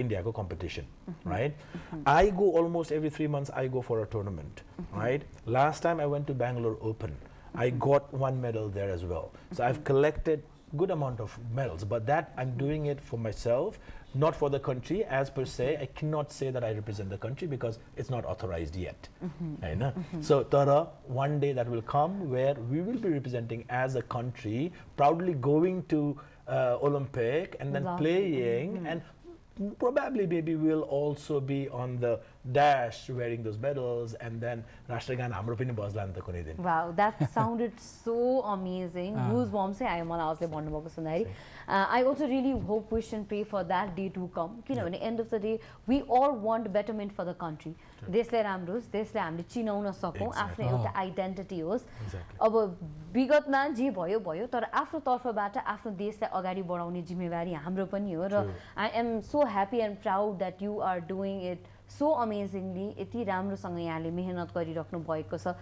India competition right I go almost every 3 months I go for a tournament right last time I went to Bangalore Open I got 1 medal there as well so I've collected good amount of medals but that I'm doing it for myself not for the country as per se I cannot say that I represent the country because it's not authorized yet so tara one day that will come where we will be representing as a country proudly going to Olympic and then playing and probably maybe we'll also be on the dash wearing those medals and then rashtragan hamro pani bajla ni ta kunai din wow that sounded so amazing goosebumps I am alasle bhannu bhako sundari I also really hope wish and pray for that day to come kinabhane end of the day we all want betterment for the country देशलाई राम्रो होस् देशलाई हामीले चिनाउन सकौँ आफ्नो एउटा identity होस् अब विगतमा जे भयो भयो तर आफ्नो तर्फबाट आफ्नो देशलाई अगाडि बढाउने जिम्मेवारी हाम्रो पनि हो र I am so happy and proud that you are doing it so amazingly यति राम्रोसँग यहाँले मेहनत गरिराख्नु भएको छ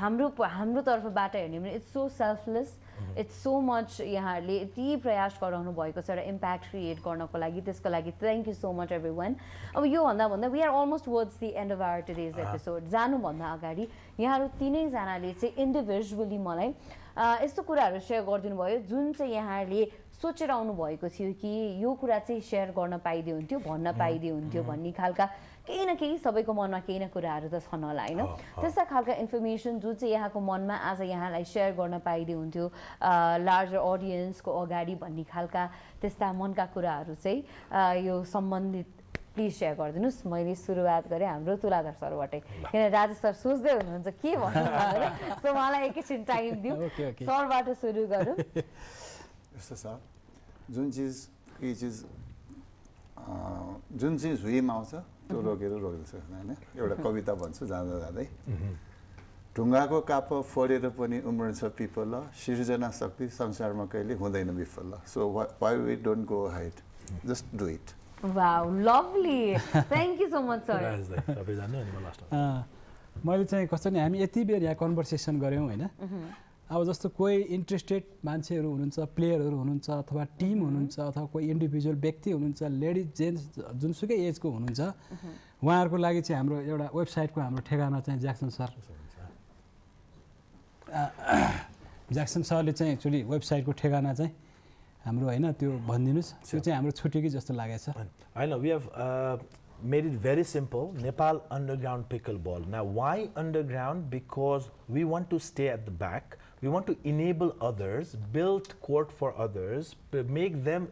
हाम्रो तर्फबाट हेर्ने भने it's so selfless it's so much यहाँहरूले यति प्रयास गराउनु भएको छ र इम्प्याक्ट क्रिएट गर्नको लागि त्यसको लागि thank you so much every one अब यो भन्दा we are almost words the end of our today's episode जानुभन्दा अगाडि यहाँहरू तिनैजनाले चाहिँ इन्डिभिजुअली मलाई यस्तो कुराहरू सेयर गरिदिनु भयो जुन चाहिँ यहाँहरूले सोचेर आउनु भएको थियो कि यो कुरा चाहिँ सेयर गर्न पाइदियो हुन्थ्यो भन्न पाइदियो हुन्थ्यो भन्ने खालका केही न केही सबैको मनमा केही न कुराहरू त छन् होला होइन त्यस्ता खालका इन्फर्मेसन जुन चाहिँ यहाँको मनमा आज यहाँलाई सेयर गर्न पाइदियो हुन्थ्यो लार्जर अडियन्सको अगाडि भन्ने खालका त्यस्ता मनका कुराहरू चाहिँ यो सम्बन्धित प्लिज सेयर गरिदिनुहोस् मैले सुरुवात गरेँ हाम्रो तुलाधर सरबाटै किन राजेश सर सोच्दै हुनुहुन्छ के भन्नु भनेर सो मलाई एकैछिन टाइम दिउँ सरबाट सुरु गरौँ यस्तो छ जुन चिज हुइमा आउँछ त्यो रोकेर रोक्दैछ होइन एउटा कविता भन्छु जाँदा जाँदै ढुङ्गाको काप फोडेर पनि उम्रन्छ पिपल सिर्जना शक्ति संसारमा कहिले हुँदैन विफल so why we don't go head just do it wow lovely thank you so much sir मैले चाहिँ कस्तो नि हामी यति बेर यहाँ कन्भर्सेसन गऱ्यौँ होइन अब जस्तो कोही इन्ट्रेस्टेड मान्छेहरू हुनुहुन्छ प्लेयरहरू हुनुहुन्छ अथवा टिम हुनुहुन्छ अथवा कोही इन्डिभिजुअल व्यक्ति हुनुहुन्छ लेडिज जेन्ट्स जुनसुकै एजको हुनुहुन्छ उहाँहरूको लागि चाहिँ हाम्रो एउटा वेबसाइटको हाम्रो ठेगाना चाहिँ ज्याक्सन सरले चाहिँ एक्चुअली वेबसाइटको ठेगाना चाहिँ हाम्रो होइन त्यो भनिदिनुहोस् त्यो चाहिँ हाम्रो छुट्यो कि जस्तो लागेको छ होइन we have made it very simple Nepal Underground Pickleball now why underground because we want to stay at the back we want to enable others build court for others make them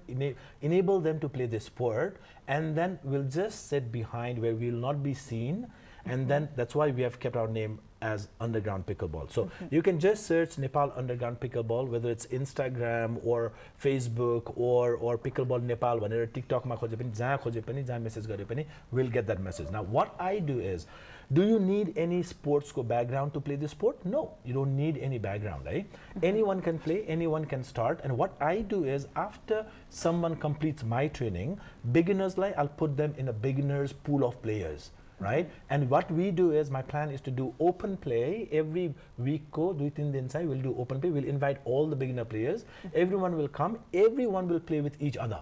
enable them to play the sport and then we'll just sit behind where we will not be seen and then that's why we have kept our name as Underground Pickleball. So you can just search Nepal Underground Pickleball, whether it's Instagram or Facebook or Pickleball Nepal, whenever TikTok ma khoje pani, jahan khoje pani, jahan message gare pani, we'll get that message. Now what I do is, do you need any sports background to play this sport? No, you don't need any background, right? Anyone can play, anyone can start. And what I do is, after someone completes my training, beginners like, I'll put them in a beginners pool of players. Right, and what we do is my plan is to do open play every week. We'll do open play. We'll invite all the beginner players. Everyone will come. Everyone will play with each other.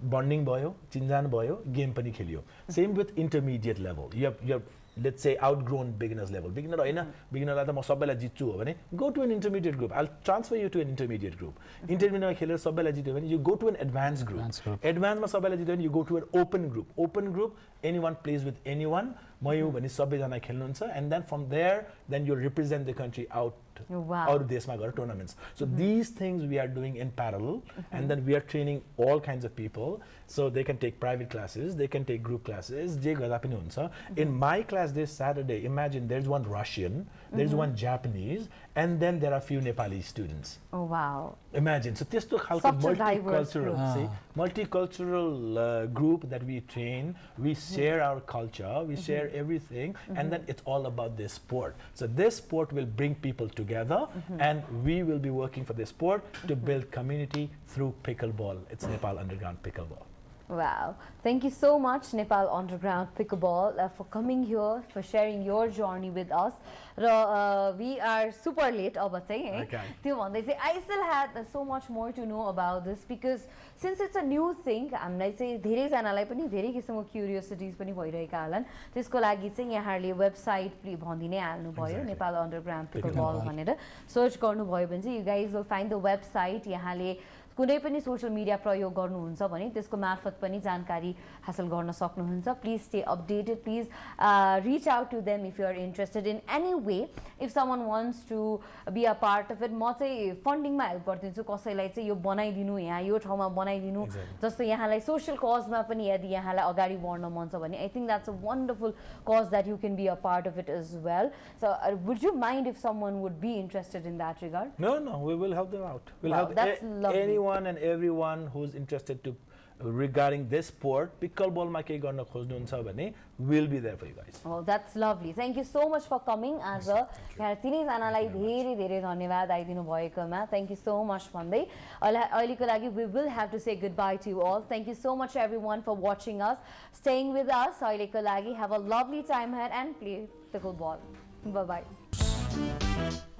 Bonding boyo, chinjan boyo, game pani kheliyo. Same with intermediate level. You have let's say outgrown beginners level. Beginner la ta ma sabai jitchu ho bhane go to an intermediate group. I'll transfer you to an intermediate group. Intermediate ma khelera sabai la jityo bhane you go to an advanced group. Advanced ma sabai la jityo bhane you go to an open group. Open group anyone plays with anyone. Mayu bhane sabai jana khelनुहुन्छ and then from there then you represent the country out Wow. Or desma gar tournaments. So these things we are doing in parallel, and then we are training all kinds of people. So they can take private classes, they can take group classes. Je garda pani huncha. In my class this Saturday, imagine there's one Russian, there's one Japanese, and then there are few Nepali students. Oh wow. Imagine. So testo khalko Such a diverse multicultural, see, multicultural group that we train. We share our culture, we share everything, and then it's all about this sport. So this sport will bring people together, and we will be working for this sport to build community through pickleball. It's Nepal Underground Pickleball. Wow. Thank you so much, Nepal Underground Pickleball, for coming here, for sharing your journey with us. We are super late, Okay. I still had so much more to know about this because since it's a new thing, हामीलाई चाहिँ धेरैजनालाई पनि धेरै किसिमको क्युरियोसिटिज पनि भइरहेका होलान् त्यसको लागि चाहिँ यहाँहरूले वेबसाइट भनिदिनै हाल्नुभयो नेपाल अन्डरग्राउन्ड पिकलबल भनेर सर्च गर्नुभयो भने चाहिँ you guys will find the website यहाँले कुनै पनि सोशल मिडिया प्रयोग गर्नुहुन्छ भने त्यसको मार्फत पनि जानकारी हासिल गर्न सक्नुहुन्छ please stay updated please reach out to them if you are interested in any way if someone wants to be a part of it म चाहिँ फन्डिङमा हेल्प गरिदिन्छु कसैलाई चाहिँ यो बनाइदिनु यहाँ यो ठाउँमा बनाइदिनु जस्तो यहाँलाई सोशल कजमा पनि यदि यहाँलाई अगाडि बढ्न मन छ भने I think that's a wonderful cause that you can be a part of it as well so would you mind if someone would be interested in that regard No, we will help them out. We'll help anyone and everyone who's interested to regarding this sport. Pickleball ma ke garna khojnuncha bhane we'll be there for you guys. Oh, that's lovely. Thank you so much for coming as a तिनै जनालाई धेरै धेरै धन्यवाद आइदिनु भएकोमा. Thank you so much भन्दै अहिलेको लागि we will have to say goodbye to you all. Thank you so much everyone for watching us, staying with us. अहिलेको लागि have a lovely time ahead and play pickleball. Bye bye.